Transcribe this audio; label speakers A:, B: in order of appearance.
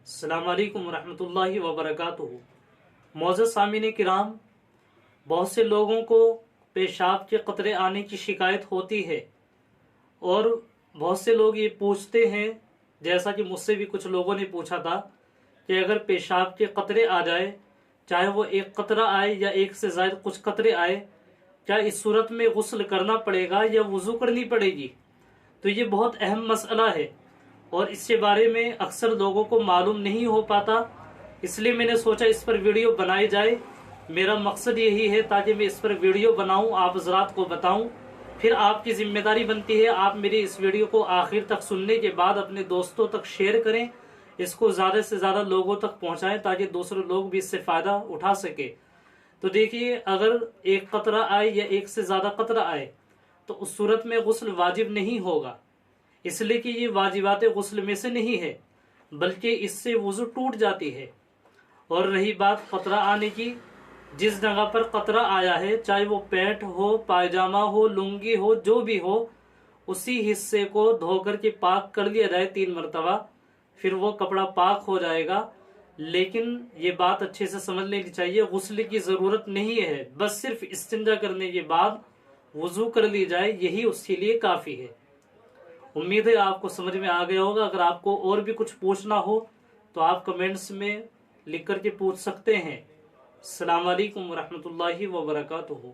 A: السلام علیکم ورحمۃ اللہ وبرکاتہ۔ معزز سامعین کرام، بہت سے لوگوں کو پیشاب کے قطرے آنے کی شکایت ہوتی ہے اور بہت سے لوگ یہ پوچھتے ہیں، جیسا کہ مجھ سے بھی کچھ لوگوں نے پوچھا تھا کہ اگر پیشاب کے قطرے آ جائے، چاہے وہ ایک قطرہ آئے یا ایک سے زائد کچھ قطرے آئے، کیا اس صورت میں غسل کرنا پڑے گا یا وضو کرنی پڑے گی؟ تو یہ بہت اہم مسئلہ ہے اور اس کے بارے میں اکثر لوگوں کو معلوم نہیں ہو پاتا، اس لیے میں نے سوچا اس پر ویڈیو بنائی جائے۔ میرا مقصد یہی ہے تاکہ میں اس پر ویڈیو بناؤں، آپ حضرات کو بتاؤں، پھر آپ کی ذمہ داری بنتی ہے آپ میری اس ویڈیو کو آخر تک سننے کے بعد اپنے دوستوں تک شیئر کریں، اس کو زیادہ سے زیادہ لوگوں تک پہنچائیں تاکہ دوسرے لوگ بھی اس سے فائدہ اٹھا سکے۔ تو دیکھیے، اگر ایک قطرہ آئے یا ایک سے زیادہ قطرہ آئے تو اس صورت میں غسل واجب نہیں ہوگا، اس لیے کہ یہ واجبات غسل میں سے نہیں ہے، بلکہ اس سے وضو ٹوٹ جاتی ہے۔ اور رہی بات قطرہ آنے کی، جس جگہ پر قطرہ آیا ہے، چاہے وہ پینٹ ہو، پائجامہ ہو، لنگی ہو، جو بھی ہو، اسی حصے کو دھو کر کے پاک کر لیا جائے 3 مرتبہ، پھر وہ کپڑا پاک ہو جائے گا۔ لیکن یہ بات اچھے سے سمجھ لینی چاہیے، غسل کی ضرورت نہیں ہے، بس صرف استنجا کرنے کے بعد وضو کر لی جائے، یہی اس کے لیے کافی ہے۔ امید ہے آپ کو سمجھ میں آ گیا ہوگا۔ اگر آپ کو اور بھی کچھ پوچھنا ہو تو آپ کمنٹس میں لکھ کر کے پوچھ سکتے ہیں۔ السلام علیکم ورحمۃ اللہ وبرکاتہ۔